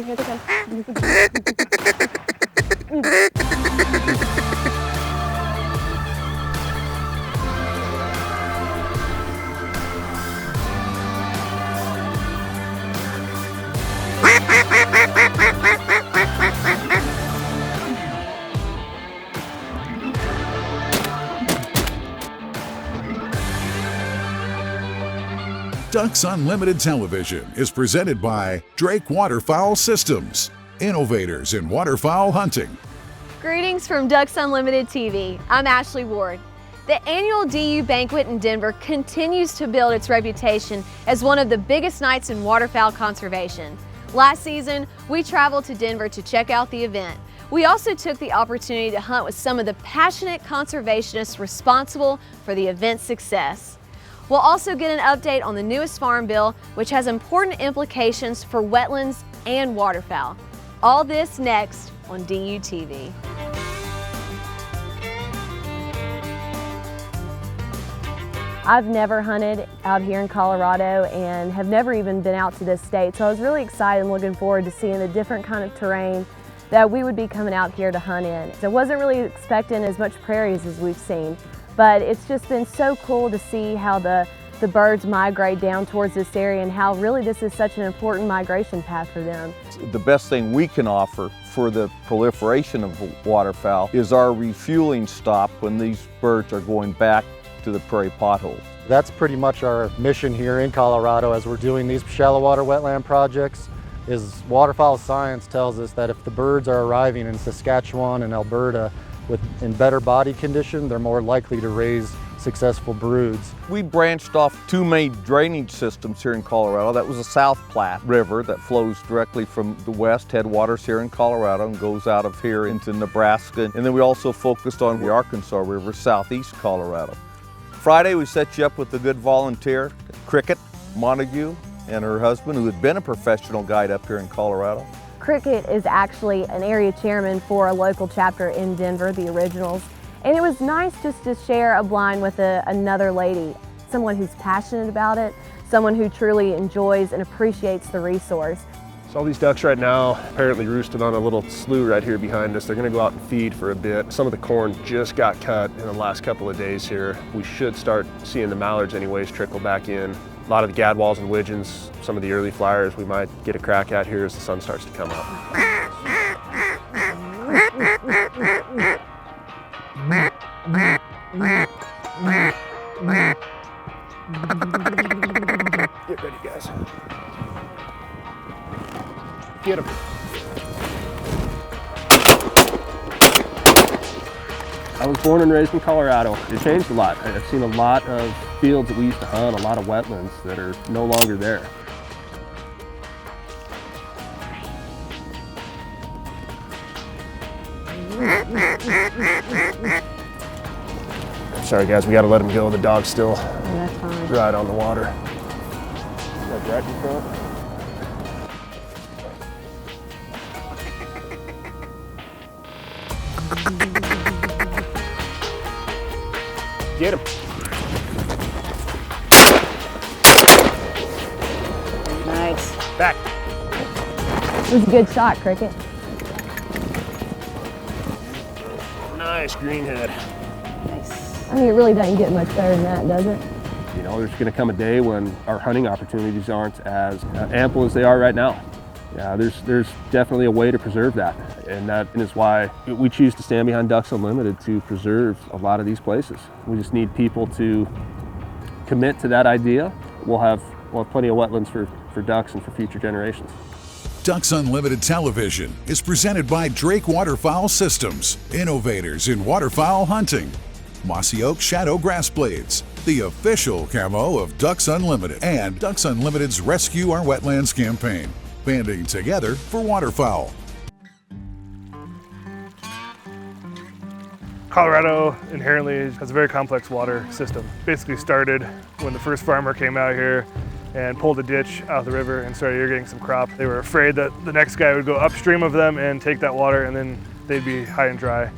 Here they come. Ducks Unlimited Television is presented by Drake Waterfowl Systems, innovators in waterfowl hunting. Greetings from Ducks Unlimited TV. I'm Ashley Ward. The annual DU Banquet in Denver continues to build its reputation as one of the biggest nights in waterfowl conservation. Last season, we traveled to Denver to check out the event. We also took the opportunity to hunt with some of the passionate conservationists responsible for the event's success. We'll also get an update on the newest farm bill, which has important implications for wetlands and waterfowl. All this next on DU TV. I've never hunted out here in Colorado and have never even been out to this state, so I was really excited and looking forward to seeing the different kind of terrain that we would be coming out here to hunt in. So I wasn't really expecting as much prairies as we've seen, but it's just been so cool to see how the birds migrate down towards this area and how really this is such an important migration path for them. The best thing we can offer for the proliferation of waterfowl is our refueling stop when these birds are going back to the prairie potholes. That's pretty much our mission here in Colorado as we're doing these shallow water wetland projects. Is waterfowl science tells us that if the birds are arriving in Saskatchewan and Alberta in better body condition, they're more likely to raise successful broods. We branched off two main drainage systems here in Colorado. That was the South Platte River that flows directly from the west headwaters here in Colorado and goes out of here into Nebraska. And then we also focused on the Arkansas River, southeast Colorado. Friday we set you up with a good volunteer, Cricket Montague, and her husband, who had been a professional guide up here in Colorado. Cricket is actually an area chairman for a local chapter in Denver, the Originals. And it was nice just to share a blind with another lady, someone who's passionate about it, someone who truly enjoys and appreciates the resource. So all these ducks right now apparently roosted on a little slough right here behind us. They're gonna go out and feed for a bit. Some of the corn just got cut in the last couple of days here. We should start seeing the mallards anyways trickle back in. A lot of the gadwalls and widgeons, some of the early flyers we might get a crack at here as the sun starts to come up. Get ready, guys. Get them. I was born and raised in Colorado. It changed a lot. I've seen a lot of fields that we used to hunt, a lot of wetlands that are no longer there. Sorry guys, we gotta let him go. The dog's still right on the water. Like right in front. Get him. Nice. Back. It was a good shot, Cricket. Nice greenhead. Nice. I mean, it really doesn't get much better than that, does it? You know, there's going to come a day when our hunting opportunities aren't as ample as they are right now. Yeah, there's definitely a way to preserve that, and that is why we choose to stand behind Ducks Unlimited to preserve a lot of these places. We just need people to commit to that idea. We'll have plenty of wetlands for ducks and for future generations. Ducks Unlimited Television is presented by Drake Waterfowl Systems, innovators in waterfowl hunting. Mossy Oak Shadow Grass Blades, the official camo of Ducks Unlimited, and Ducks Unlimited's Rescue Our Wetlands campaign, banding together for waterfowl. Colorado inherently has a very complex water system. Basically started when the first farmer came out here and pulled a ditch out of the river and started irrigating some crop. They were afraid that the next guy would go upstream of them and take that water, and then they'd be high and dry.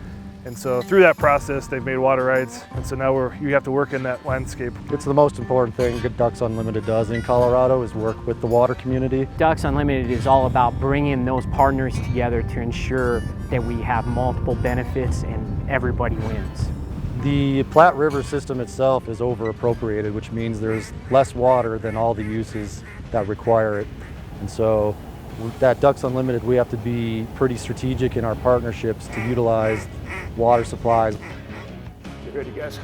And so through that process, they've made water rights. And so now you have to work in that landscape. It's the most important thing Ducks Unlimited does in Colorado is work with the water community. Ducks Unlimited is all about bringing those partners together to ensure that we have multiple benefits and everybody wins. The Platte River system itself is over appropriated, which means there's less water than all the uses that require it. And so at Ducks Unlimited, we have to be pretty strategic in our partnerships to utilize water supplies. Get ready, guys.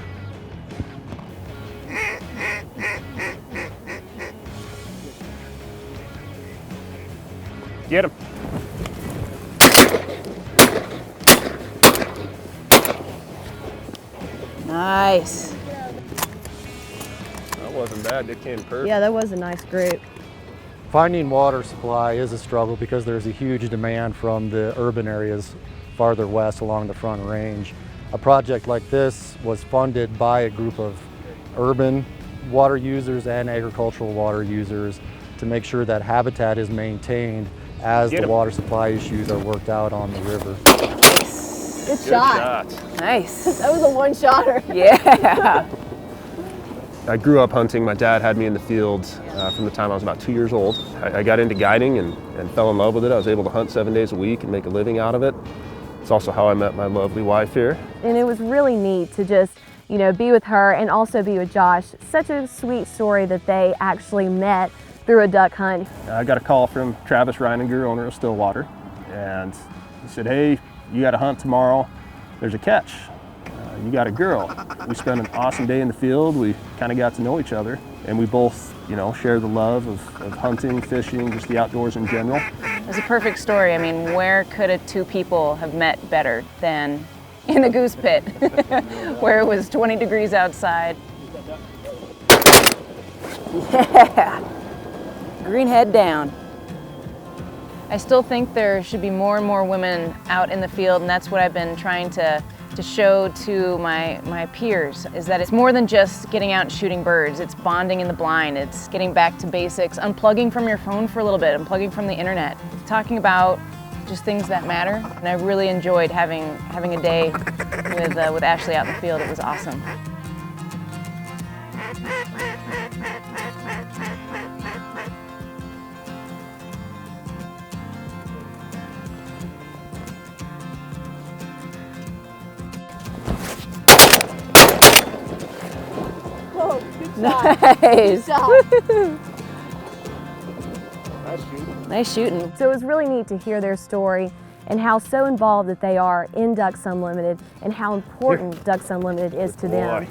Get him. Nice. That wasn't bad. It came perfect. Yeah, that was a nice group. Finding water supply is a struggle because there's a huge demand from the urban areas farther west along the Front Range. A project like this was funded by a group of urban water users and agricultural water users to make sure that habitat is maintained as the water supply issues are worked out on the river. Good shot. Nice. That was a one-shotter. Yeah. I grew up hunting. My dad had me in the field from the time I was about 2 years old. I got into guiding and fell in love with it. I was able to hunt 7 days a week and make a living out of it. It's also how I met my lovely wife here. And it was really neat to just, you know, be with her and also be with Josh. Such a sweet story that they actually met through a duck hunt. I got a call from Travis Reininger, owner of Stillwater, and he said, hey, you got to hunt tomorrow. There's a catch. You got a girl. We spent an awesome day in the field. We kind of got to know each other, and we both, you know, share the love of hunting, fishing, just the outdoors in general. It was a perfect story. I mean, where could two people have met better than in the goose pit, where it was 20 degrees outside? Yeah. Green head down. I still think there should be more and more women out in the field, and that's what I've been trying to show to my peers, is that it's more than just getting out and shooting birds. It's bonding in the blind. It's getting back to basics, unplugging from your phone for a little bit, unplugging from the internet, talking about just things that matter. And I really enjoyed having a day with Ashley out in the field. It was awesome. Nice. Nice shooting. So it was really neat to hear their story and how so involved that they are in Ducks Unlimited and how important Ducks Unlimited is to them.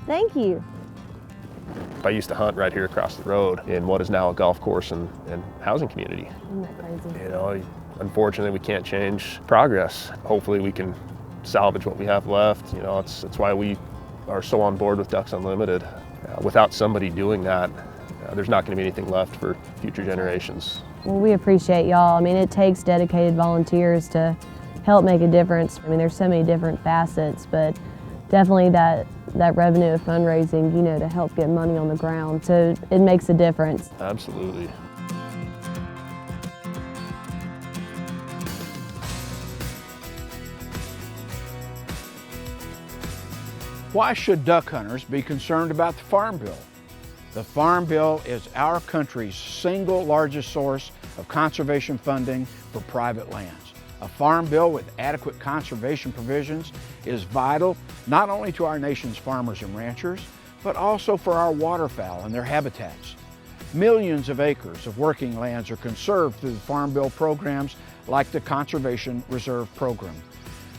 Thank you. I used to hunt right here across the road in what is now a golf course and housing community. Isn't that crazy? You know, unfortunately we can't change progress. Hopefully we can salvage what we have left. You know, it's why we are so on board with Ducks Unlimited. Without somebody doing that, there's not going to be anything left for future generations. Well, we appreciate y'all. I mean, it takes dedicated volunteers to help make a difference. I mean, there's so many different facets, but definitely that revenue of fundraising, you know, to help get money on the ground. So it makes a difference. Absolutely. Why should duck hunters be concerned about the Farm Bill? The Farm Bill is our country's single largest source of conservation funding for private lands. A Farm Bill with adequate conservation provisions is vital not only to our nation's farmers and ranchers, but also for our waterfowl and their habitats. Millions of acres of working lands are conserved through the Farm Bill programs like the Conservation Reserve Program.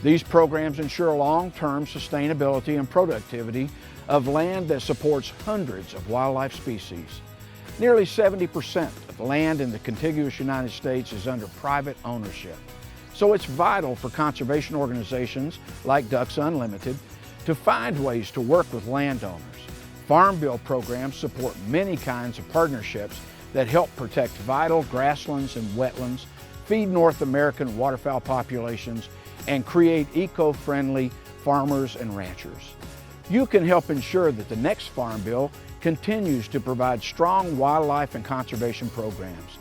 These programs ensure long-term sustainability and productivity of land that supports hundreds of wildlife species. Nearly 70% of land in the contiguous United States is under private ownership. So it's vital for conservation organizations like Ducks Unlimited to find ways to work with landowners. Farm Bill programs support many kinds of partnerships that help protect vital grasslands and wetlands, feed North American waterfowl populations, and create eco-friendly farmers and ranchers. You can help ensure that the next Farm Bill continues to provide strong wildlife and conservation programs.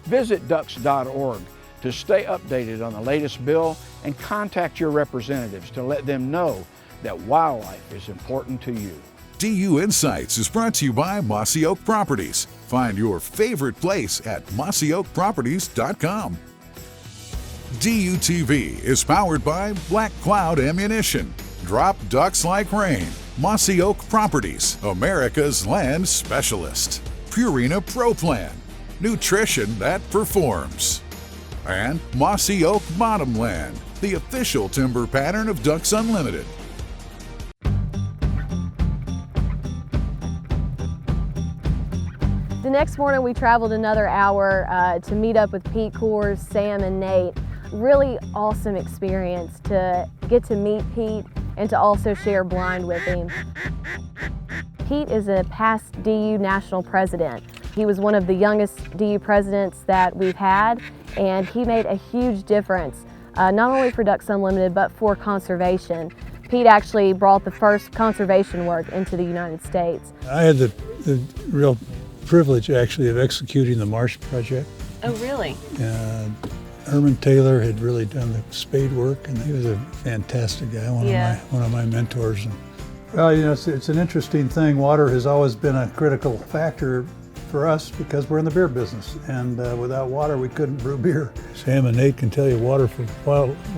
Visit ducks.org to stay updated on the latest bill and contact your representatives to let them know that wildlife is important to you. DU Insights is brought to you by Mossy Oak Properties. Find your favorite place at mossyoakproperties.com. DUTV is powered by Black Cloud Ammunition. Drop ducks like rain. Mossy Oak Properties, America's land specialist. Purina Pro Plan, nutrition that performs. And Mossy Oak Bottomland, the official timber pattern of Ducks Unlimited. The next morning we traveled another hour to meet up with Pete Coors, Sam, and Nate. Really awesome experience to get to meet Pete and to also share blind with him. Pete is a past DU national president. He was one of the youngest DU presidents that we've had, and he made a huge difference, not only for Ducks Unlimited, but for conservation. Pete actually brought the first conservation work into the United States. I had the real privilege actually of executing the Marsh Project. Oh, really? Herman Taylor had really done the spade work, and he was a fantastic guy, one of my mentors. And, well, you know, it's an interesting thing. Water has always been a critical factor for us because we're in the beer business, and without water we couldn't brew beer. Sam and Nate can tell you water for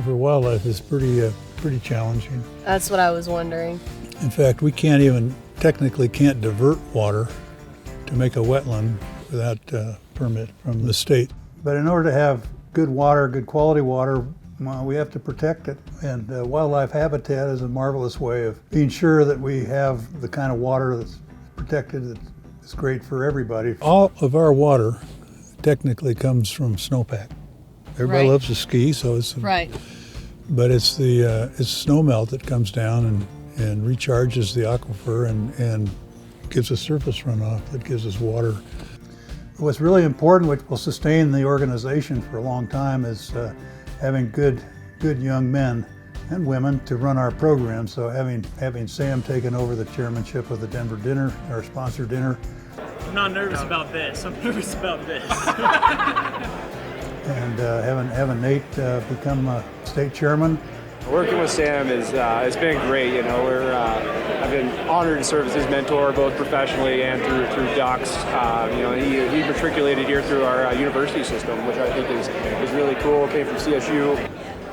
wildlife is pretty challenging. That's what I was wondering. In fact, we technically can't divert water to make a wetland without permit from the state. But in order to have good water, good quality water, we have to protect it. And wildlife habitat is a marvelous way of being sure that we have the kind of water that's protected that's great for everybody. All of our water technically comes from snowpack. Everybody loves to ski, so it's right. But it's the snowmelt that comes down and recharges the aquifer and gives us surface runoff that gives us water. What's really important, which will sustain the organization for a long time, is having good young men and women to run our program. So having Sam taken over the chairmanship of the Denver dinner, our sponsor dinner. I'm not nervous about this. I'm nervous about this. And having Nate become state chairman. Working with Sam has been great. You know, I've been honored to serve as his mentor, both professionally and through Ducks. You know, he matriculated here through our university system, which I think is really cool. Came from CSU.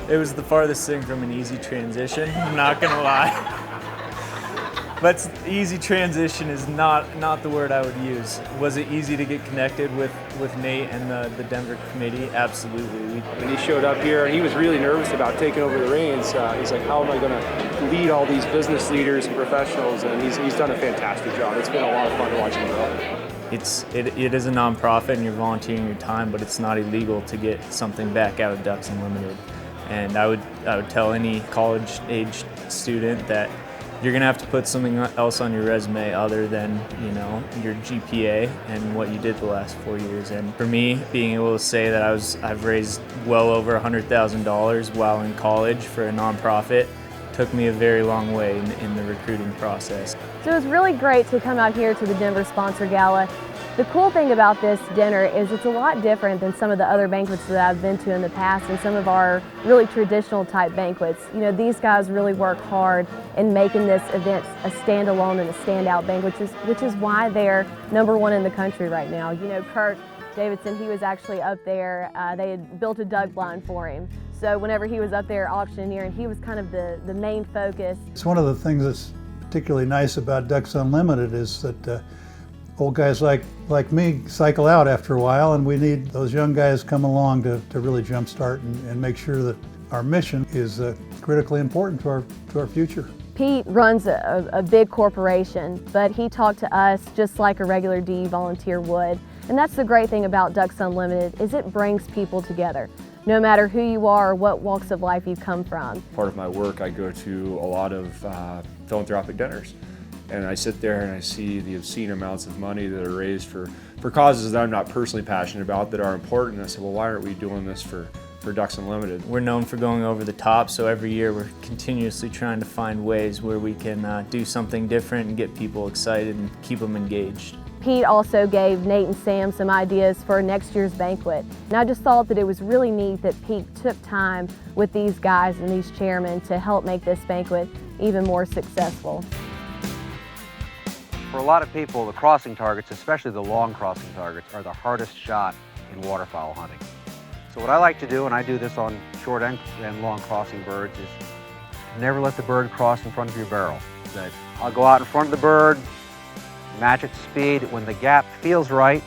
It was the farthest thing from an easy transition. I'm not gonna lie. But easy transition is not the word I would use. Was it easy to get connected with Nate and the Denver committee? Absolutely. When he showed up here, and he was really nervous about taking over the reins. He's like, how am I going to lead all these business leaders and professionals? And he's done a fantastic job. It's been a lot of fun to watch him grow. It is a nonprofit and you're volunteering your time, but it's not illegal to get something back out of Ducks Unlimited. And I would tell any college-age student that you're gonna have to put something else on your resume other than, you know, your GPA and what you did the last 4 years. And for me, being able to say that I've raised well over $100,000 while in college for a nonprofit took me a very long way in the recruiting process. So it was really great to come out here to the Denver Sponsor Gala. The cool thing about this dinner is it's a lot different than some of the other banquets that I've been to in the past and some of our really traditional type banquets. You know, these guys really work hard in making this event a standalone and a standout banquet, which is why they're #1 in the country right now. You know, Kirk Davidson, he was actually up there. They had built a duck blind for him. So whenever he was up there auctioneering, he was kind of the main focus. It's one of the things that's particularly nice about Ducks Unlimited is that old guys like me cycle out after a while, and we need those young guys come along to really jumpstart and make sure that our mission is critically important to our future. Pete runs a big corporation, but he talked to us just like a regular DU volunteer would. And that's the great thing about Ducks Unlimited, is it brings people together, no matter who you are or what walks of life you've come from. Part of my work, I go to a lot of philanthropic dinners. And I sit there and I see the obscene amounts of money that are raised for causes that I'm not personally passionate about that are important. And I said, well, why aren't we doing this for for Ducks Unlimited. We're known for going over the top, so every year we're continuously trying to find ways where we can do something different and get people excited and keep them engaged. Pete also gave Nate and Sam some ideas for next year's banquet. And I just thought that it was really neat that Pete took time with these guys and these chairmen to help make this banquet even more successful. For a lot of people, the crossing targets, especially the long crossing targets, are the hardest shot in waterfowl hunting. So what I like to do, and I do this on short and long crossing birds, is never let the bird cross in front of your barrel. That I'll go out in front of the bird, match its speed. When the gap feels right,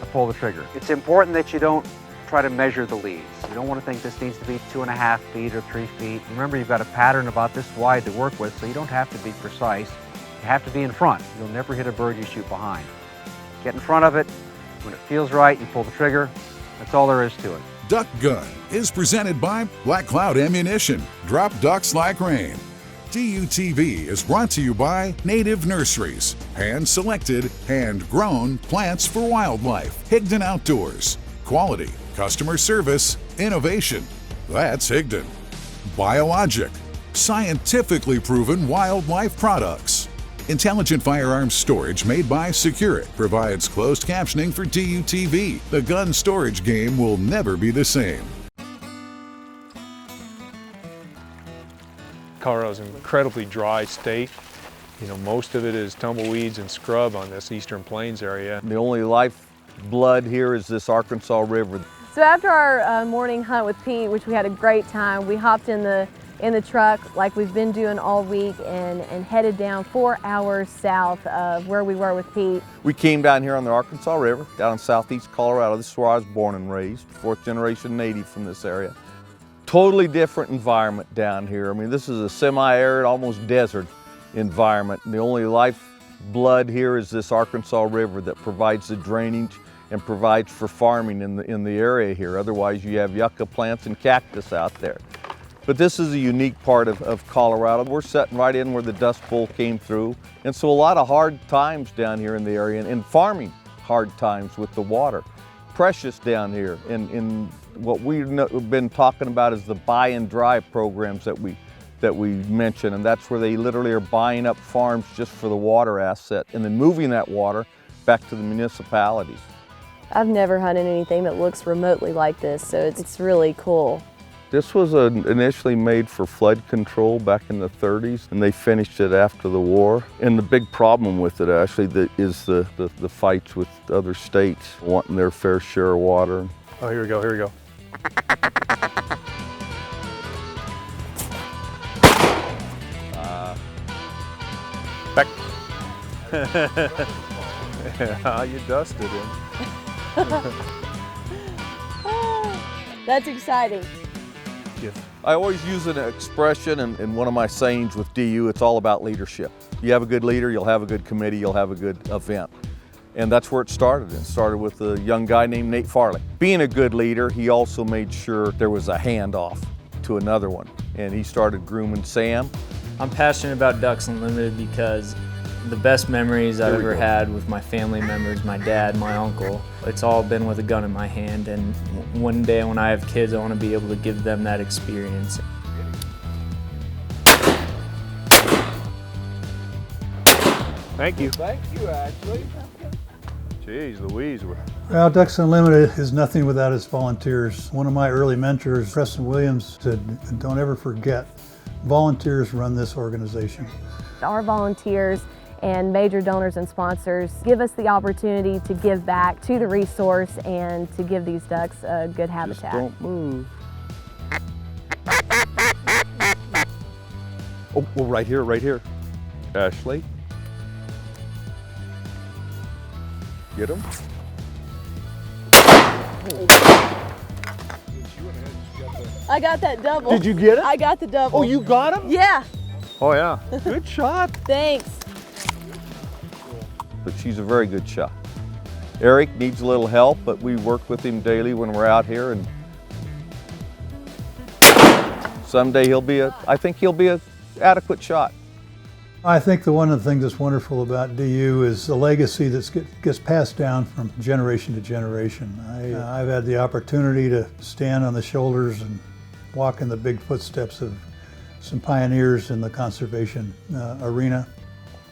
I pull the trigger. It's important that you don't try to measure the leads. You don't want to think this needs to be 2.5 feet or 3 feet. Remember, you've got a pattern about this wide to work with, so you don't have to be precise. You have to be in front. You'll never hit a bird you shoot behind. Get in front of it. When it feels right, you pull the trigger. That's all there is to it. Duck Gun is presented by Black Cloud Ammunition. Drop ducks like rain. DUTV is brought to you by Native Nurseries. Hand-selected, hand-grown plants for wildlife. Higdon Outdoors. Quality, customer service, innovation. That's Higdon. Biologic. Scientifically proven wildlife products. Intelligent firearms storage made by Secure It provides closed captioning for DUTV. The gun storage game will never be the same. Colorado's an incredibly dry state. You know, most of it is tumbleweeds and scrub on this eastern plains area. The only lifeblood here is this Arkansas River. So after our morning hunt with Pete, which we had a great time, we hopped in the truck like we've been doing all week and headed down 4 hours south of where we were with Pete. We came down here on the Arkansas River, down in southeast Colorado. This is where I was born and raised, 4th generation native from this area. Totally different environment down here. I mean, this is a semi-arid, almost desert environment. And the only lifeblood here is this Arkansas River that provides the drainage and provides for farming in the area here. Otherwise, you have yucca plants and cactus out there. But this is a unique part of Colorado. We're sitting right in where the Dust Bowl came through. And so a lot of hard times down here in the area, and farming hard times with the water. Precious down here. In what we've been talking about is the buy and dry programs that we mentioned, and that's where they literally are buying up farms just for the water asset and then moving that water back to the municipalities. I've never hunted anything that looks remotely like this, so it's really cool. This was initially made for flood control back in the 30s, and they finished it after the war. And the big problem with it actually is the fights with other states wanting their fair share of water. Oh, here we go, here we go. Back. Yeah, you dusted him. That's exciting. Yes. I always use an expression in one of my sayings with DU, it's all about leadership. You have a good leader, you'll have a good committee, you'll have a good event. And that's where it started. It started with a young guy named Nate Farley. Being a good leader, he also made sure there was a handoff to another one. And he started grooming Sam. I'm passionate about Ducks Unlimited because the best memories I've ever had with my family members, my dad, my uncle, it's all been with a gun in my hand, and one day when I have kids, I want to be able to give them that experience. Thank you. Thank you, Ashley. Jeez Louise. Well, Ducks Unlimited is nothing without its volunteers. One of my early mentors, Preston Williams, said, don't ever forget, volunteers run this organization. Our volunteers and major donors and sponsors give us the opportunity to give back to the resource and to give these ducks a good habitat. Just don't move. Oh, well, right here, right here. Ashley. Get him. I got that double. Did you get it? I got the double. Oh, you got him? Yeah. Oh, yeah. Good shot. Thanks. But she's a very good shot. Eric needs a little help, but we work with him daily when we're out here, and someday I think he'll be an adequate shot. I think one of the things that's wonderful about DU is the legacy that gets passed down from generation to generation. I've had the opportunity to stand on the shoulders and walk in the big footsteps of some pioneers in the conservation arena.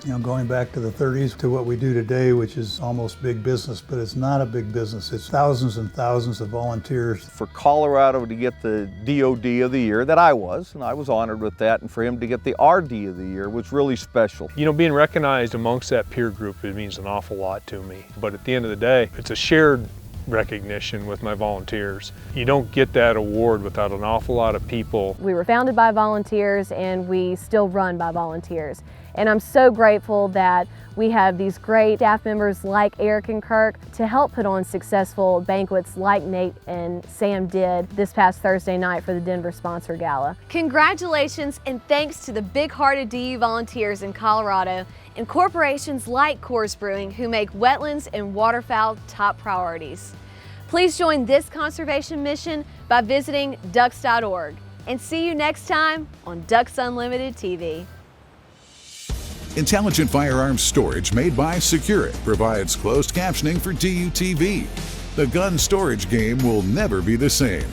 You know, going back to the 30s to what we do today, which is almost big business, but it's not a big business. It's thousands and thousands of volunteers. For Colorado to get the DOD of the Year, that I was, and I was honored with that, and for him to get the RD of the Year was really special. You know, being recognized amongst that peer group, it means an awful lot to me. But at the end of the day, it's a shared recognition with my volunteers. You don't get that award without an awful lot of people. We were founded by volunteers and we still run by volunteers. And I'm so grateful that we have these great staff members like Eric and Kirk to help put on successful banquets like Nate and Sam did this past Thursday night for the Denver Sponsor Gala. Congratulations and thanks to the big-hearted DU volunteers in Colorado and corporations like Coors Brewing who make wetlands and waterfowl top priorities. Please join this conservation mission by visiting ducks.org. And see you next time on Ducks Unlimited TV. Intelligent firearms storage made by Securit provides closed captioning for DU TV. The gun storage game will never be the same.